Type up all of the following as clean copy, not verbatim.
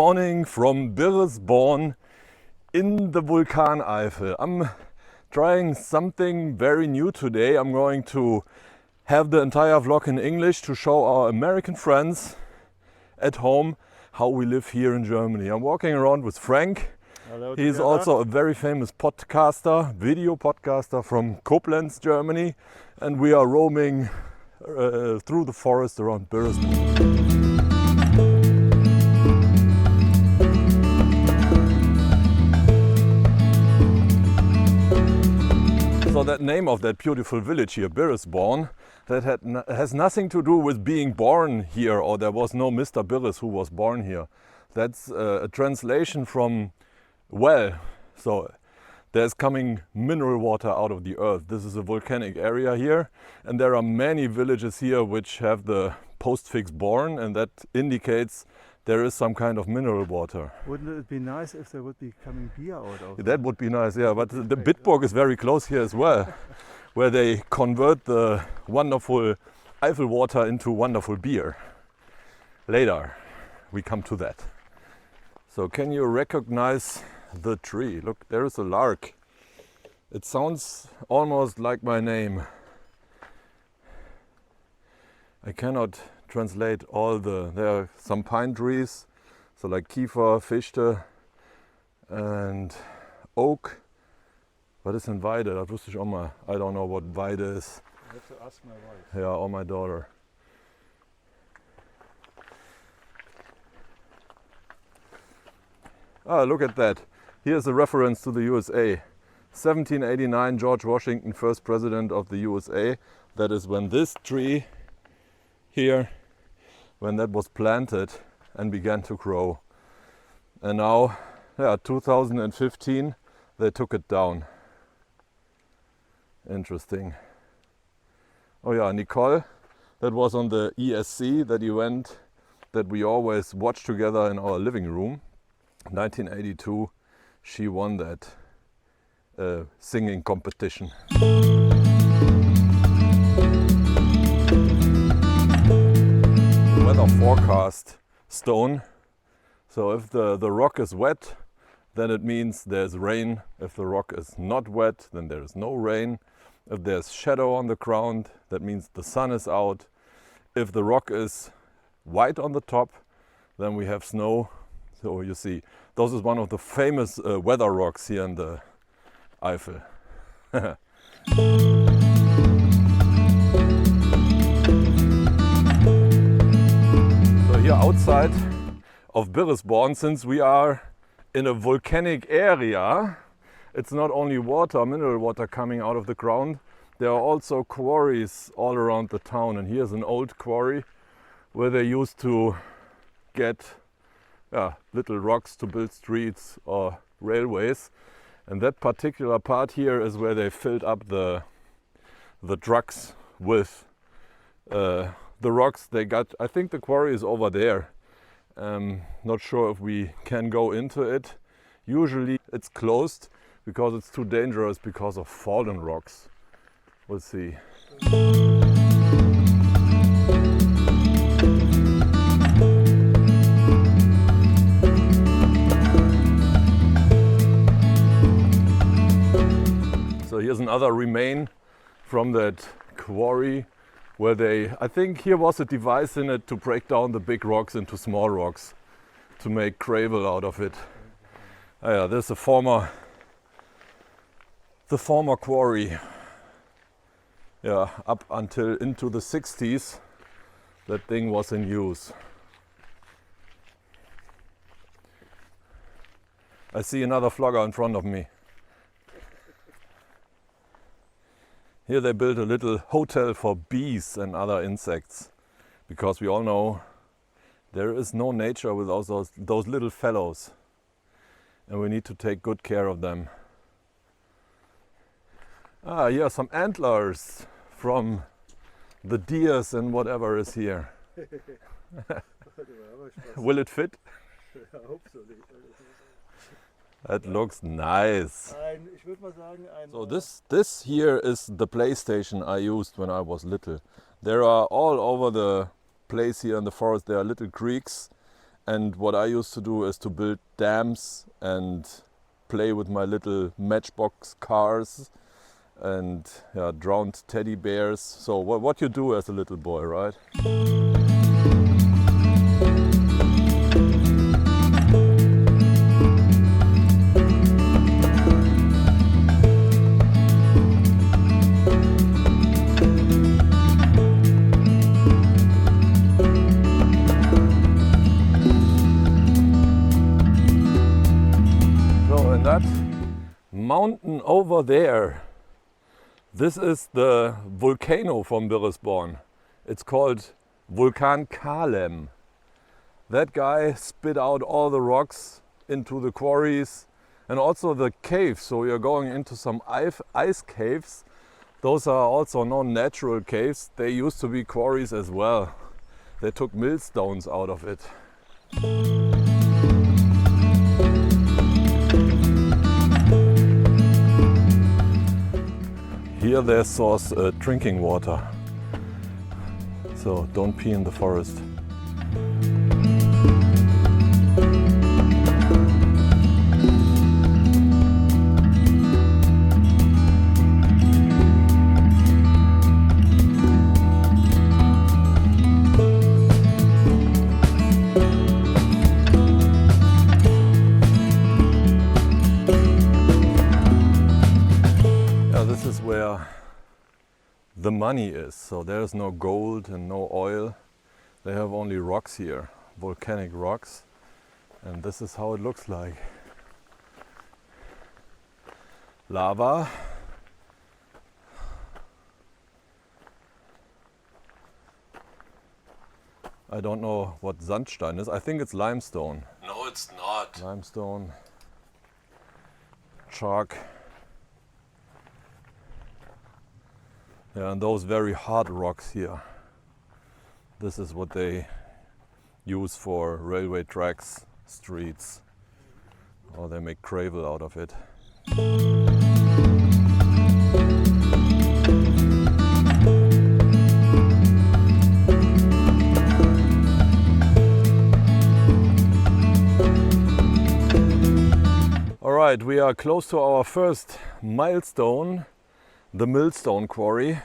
morning from Birresborn in the Vulkaneifel. I'm trying something very new today. I'm going to have the entire vlog in English to show our American friends at home how we live here in Germany. I'm walking around with Frank. Hello. He's also a very famous podcaster, video podcaster from Koblenz, Germany, and we are roaming through the forest around Birresborn. So that name of that beautiful village here, Birresborn, that has nothing to do with being born here, or there was no Mr. Birres who was born here. That's a translation from well. So there's coming mineral water out of the earth. This is a volcanic area here, and there are many villages here which have the postfix born, and that indicates there is some kind of mineral water. Wouldn't it be nice if there would be coming beer out of it? That would be nice, yeah. But the Bitburg is very close here as well, where they convert the wonderful Eifel water into wonderful beer. Later we come to that. So can you recognize the tree? Look, there is a lark. It sounds almost like my name. I cannot translate all there are some pine trees, so like Kiefer, Fichte and Oak. What is in Weide? Das wusste ich auch mal. I don't know what Weide is. I have to ask my wife. Yeah, or my daughter. Ah, look at that. Here's a reference to the USA. 1789, George Washington, first president of the USA. That is when this tree here, when that was planted and began to grow. And now, 2015, they took it down. Interesting. Oh yeah, Nicole, that was on the ESC, that event that we always watch together in our living room. 1982, she won that singing competition. Weather forecast stone. So if the rock is wet, then it means there's rain. If the rock is not wet, then there is no rain. If there's shadow on the ground, that means the sun is out. If the rock is white on the top, then we have snow. So you see, this is one of the famous weather rocks here in the Eifel. So here outside of Birresborn, since we are in a volcanic area, it's not only water, mineral water coming out of the ground, there are also quarries all around the town. And here's an old quarry where they used to get little rocks to build streets or railways. And that particular part here is where they filled up the trucks with the rocks they got. I think the quarry is over there. Not sure if we can go into it. Usually it's closed because it's too dangerous because of fallen rocks. We'll see. So here's another remain from that quarry where I think here was a device in it to break down the big rocks into small rocks to make gravel out of it. There's the former quarry. Up until into the 60s, that thing was in use. I see another vlogger in front of me. Here they built a little hotel for bees and other insects, because we all know there is no nature without those little fellows, and we need to take good care of them. Here are some antlers from the deers and whatever is here. Will it fit? I hope so. That looks nice. Ich würde mal sagen, So this here is the PlayStation I used when I was little. There are all over the place here in the forest, there are little creeks, And what I used to do is to build dams and play with my little matchbox cars and drowned teddy bears. So what you do as a little boy, right? Mountain over there, this is the volcano from Birresborn. It's called Vulkaneifel. That guy spit out all the rocks into the quarries and also the caves. So you're going into some ice caves. Those are also non-natural caves. They used to be quarries as well. They took millstones out of it. Here they source drinking water, so don't pee in the forest. This is where the money is. So there's no gold and no oil. They have only rocks here, volcanic rocks. And this is how it looks like. Lava. I don't know what Sandstein is. I think it's limestone. No, it's not. Limestone, chalk. Yeah, and those very hard rocks here. This is what they use for railway tracks, streets, or they make gravel out of it. All right, we are close to our first milestone, the Millstone Quarry,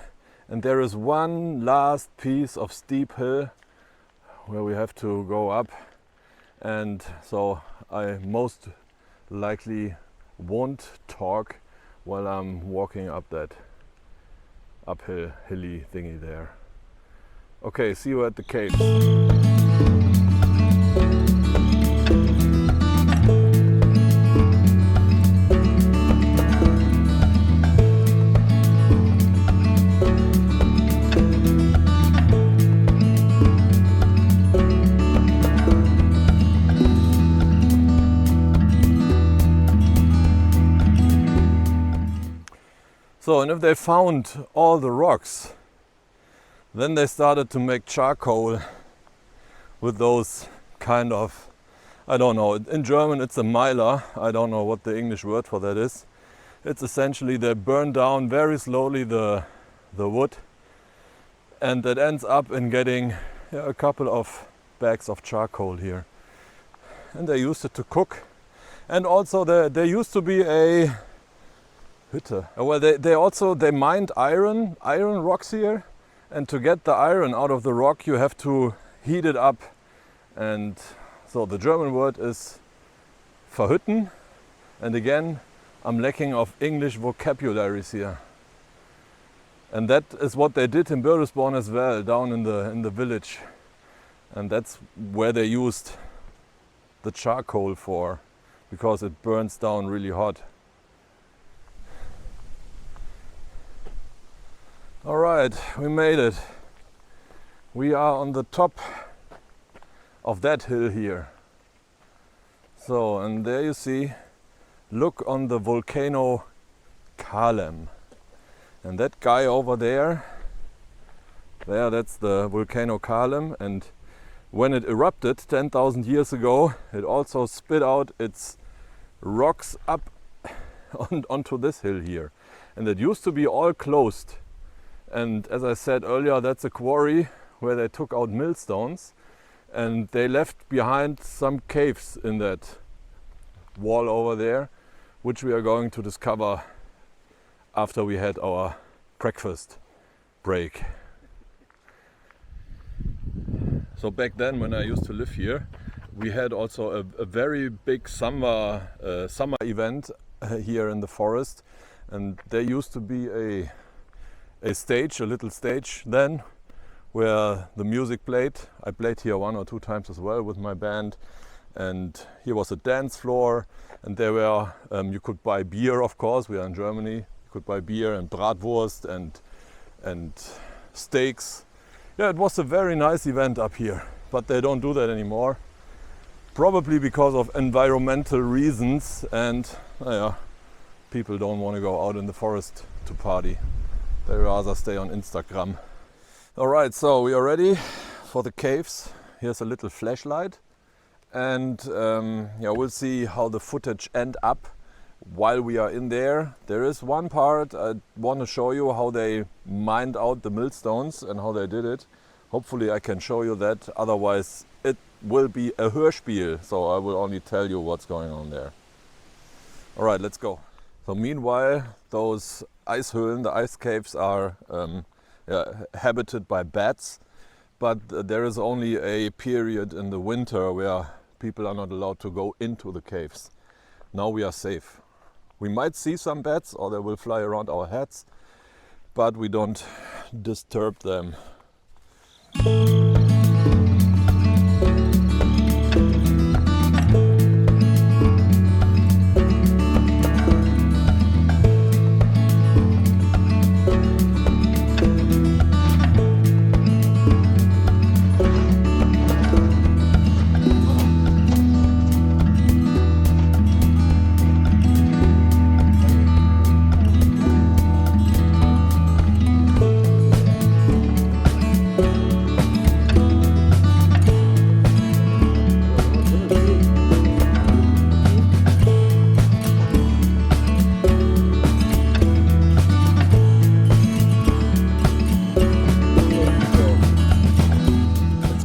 and there is one last piece of steep hill where we have to go up, and so I most likely won't talk while I'm walking up that uphill hilly thingy there. Okay, see you at the caves. So, and if they found all the rocks, then they started to make charcoal with those kind of, I don't know, in German it's a Meiler, I don't know what the English word for that is. It's essentially they burn down very slowly the wood, and that ends up in getting a couple of bags of charcoal here. And they used it to cook. And also there used to be a Hütte. Well, they mined iron rocks here, and to get the iron out of the rock you have to heat it up, and so the German word is verhütten, and again I'm lacking of English vocabularies here. And that is what they did in Birresborn as well, down in the village, and that's where they used the charcoal for, because it burns down really hot. All right, we made it. We are on the top of that hill here. So, and there you see, look on the volcano Kyll. And that guy over there, that's the volcano Kyll. And when it erupted 10,000 years ago, it also spit out its rocks up onto this hill here. And it used to be all closed. And as I said earlier, that's a quarry where they took out millstones. and they left behind some caves in that wall over there, which we are going to discover after we had our breakfast break. So back then, when I used to live here, we had also a very big summer event here in the forest, and there used to be a stage, a little stage then, where the music played. I played here 1 or 2 times as well with my band, and here was a dance floor, and there were you could buy beer, of course. We are in Germany. You could buy beer and bratwurst and steaks. Yeah, it was a very nice event up here, but they don't do that anymore. Probably because of environmental reasons, and people don't want to go out in the forest to party. They rather stay on Instagram. Alright, so we are ready for the caves. Here's a little flashlight, and we'll see how the footage end up while we are in there. There is one part I want to show you, how they mined out the millstones and how they did it. Hopefully I can show you that, otherwise it will be a Hörspiel, so I will only tell you what's going on there. Alright, let's go. So meanwhile, those Eishöhlen, the ice caves, are habited by bats, but there is only a period in the winter where people are not allowed to go into the caves. Now we are safe. We might see some bats, or they will fly around our heads, but we don't disturb them.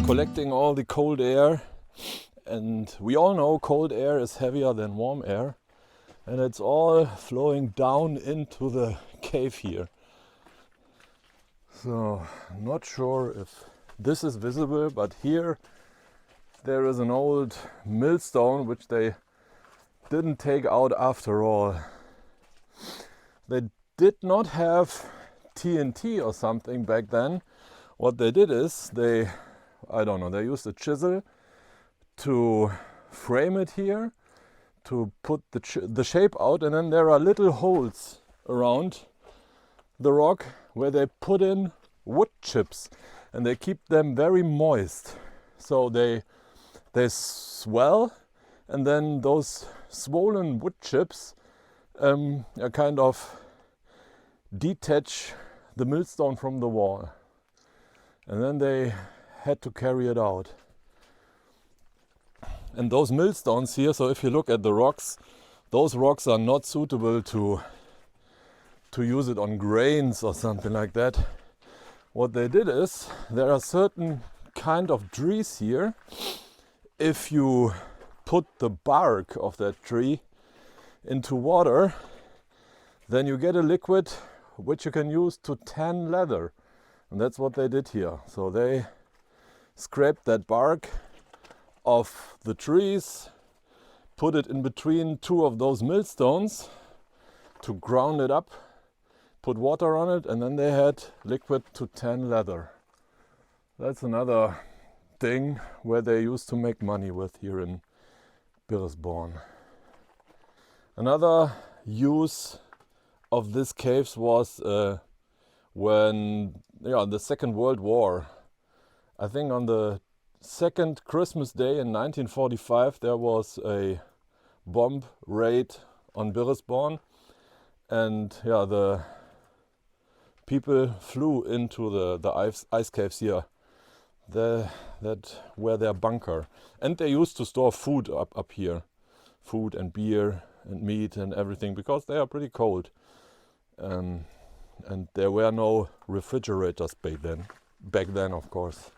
Collecting all the cold air, and we all know cold air is heavier than warm air, and it's all flowing down into the cave here. So not sure if this is visible, but here there is an old millstone which they didn't take out after all. They did not have TNT or something back then. What they did is they used a chisel to frame it here, to put the shape out, and then there are little holes around the rock where they put in wood chips, and they keep them very moist. So they swell, and then those swollen wood chips kind of detach the millstone from the wall, and then they had to carry it out. And those millstones here, so if you look at the rocks, those rocks are not suitable to use it on grains or something like that. What they did is, there are certain kind of trees here. If you put the bark of that tree into water, then you get a liquid which you can use to tan leather. And that's what they did here. So they scraped that bark of the trees, put it in between 2 of those millstones to ground it up, put water on it, and then they had liquid to tan leather. That's another thing where they used to make money with here in Birresborn. Another use of these caves was when the Second World War. I think on the second Christmas Day in 1945 there was a bomb raid on Birresborn, and the people flew into the ice caves here. That were their bunker, and they used to store food up here, food and beer and meat and everything, because they are pretty cold, and there were no refrigerators back then, of course.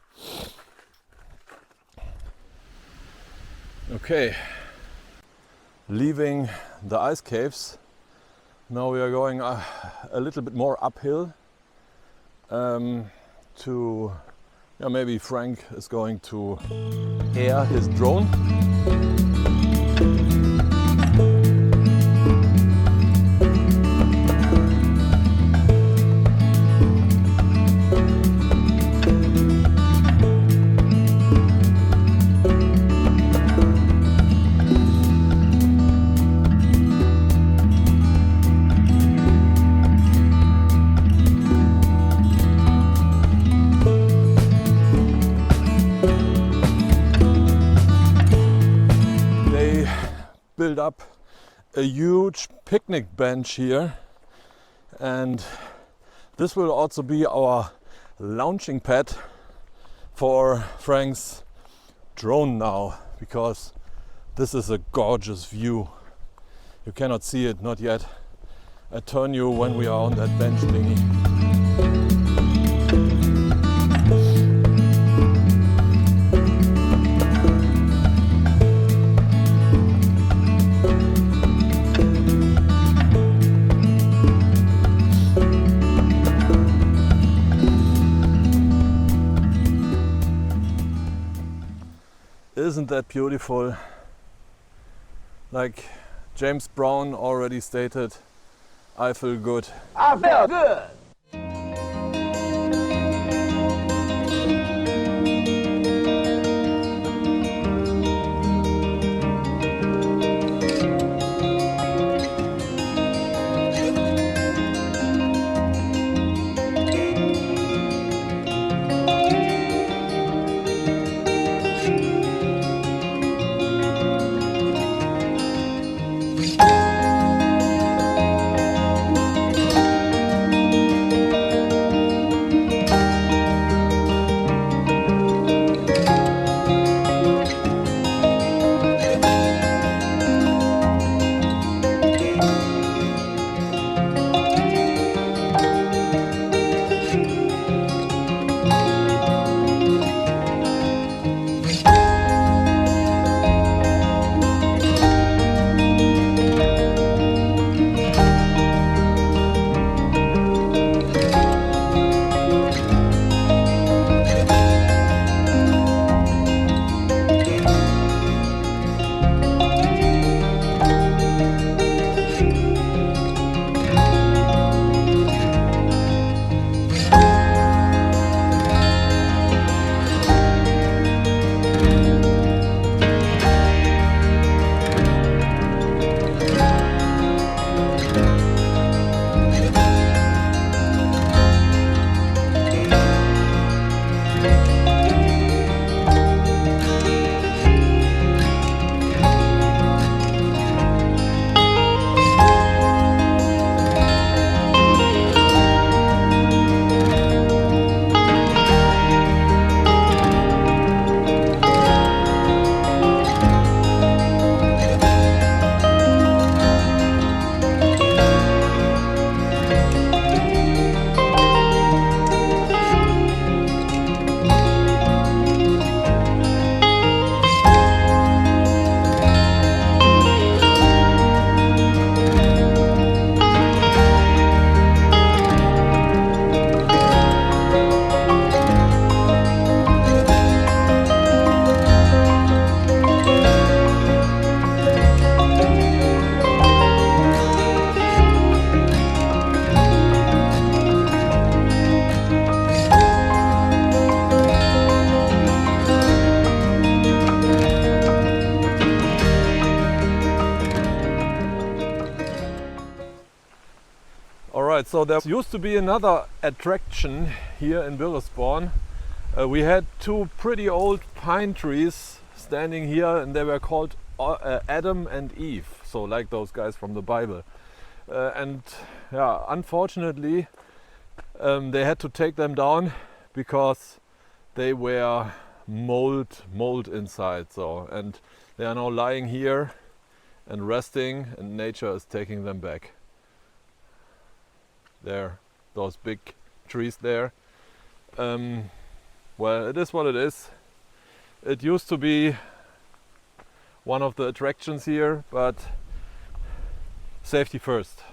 Okay, leaving the ice caves, now we are going a little bit more uphill to, yeah, maybe Frank is going to air his drone. Build up a huge picnic bench here, and this will also be our launching pad for Frank's drone now, because this is a gorgeous view. You cannot see it, not yet. I turn you when we are on that bench thingy. Isn't that beautiful? Like James Brown already stated, I feel good. I feel good. Alright, so there used to be another attraction here in Birresborn. We had two pretty old pine trees standing here, and they were called Adam and Eve, so like those guys from the Bible. And yeah, unfortunately they had to take them down because they were mold inside. So, and they are now lying here and resting, and nature is taking them back. There, those big trees there. Well, it is what it is. It used to be one of the attractions here, but safety first.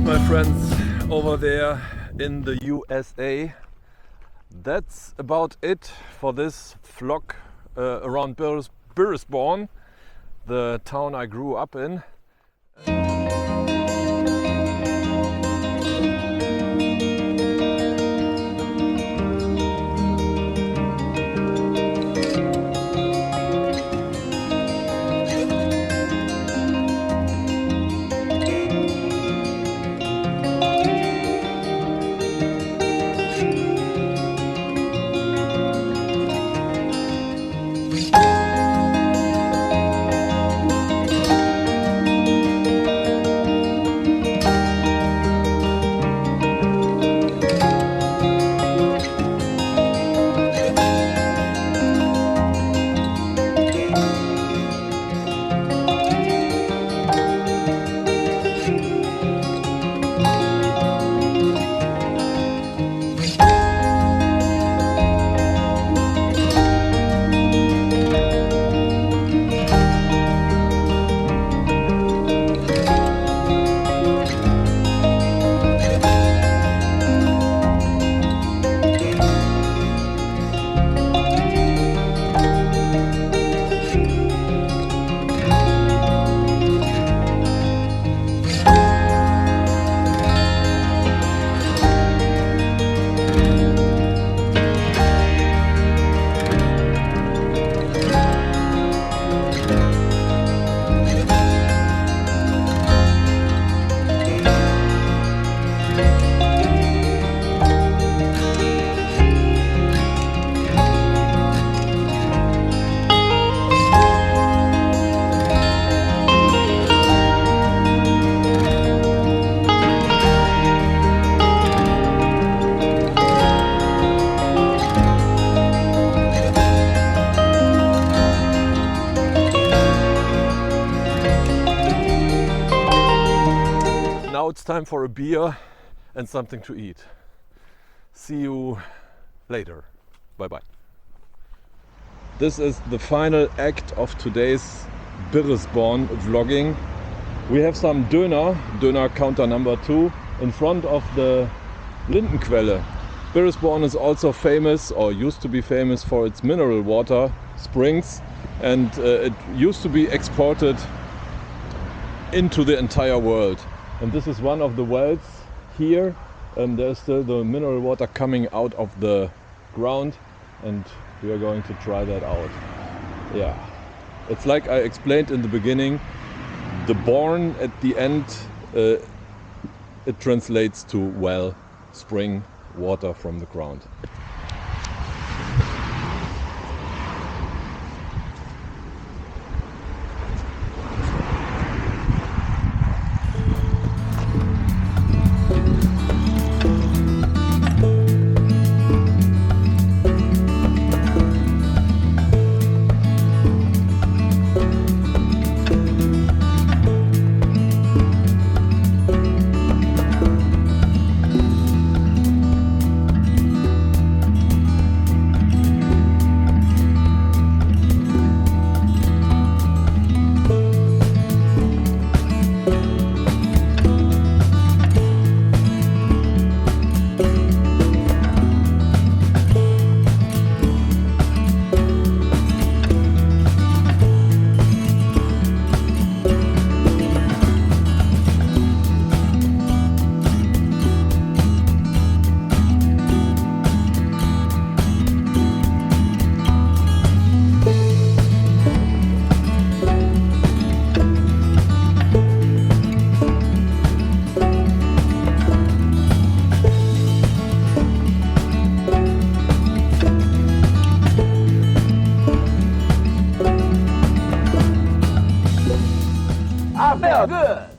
My friends over there in the USA, that's about it for this vlog around Birresborn, the town I grew up in. Now it's time for a beer and something to eat. See you later. Bye bye. This is the final act of today's Birresborn vlogging. We have some Döner counter number 2 in front of the Lindenquelle. Birresborn is also famous, or used to be famous, for its mineral water springs, and it used to be exported into the entire world. And this is one of the wells here, and there's still the mineral water coming out of the ground, and we are going to try that out. Yeah, it's like I explained in the beginning, the born at the end, it translates to well, spring water from the ground. good. Good.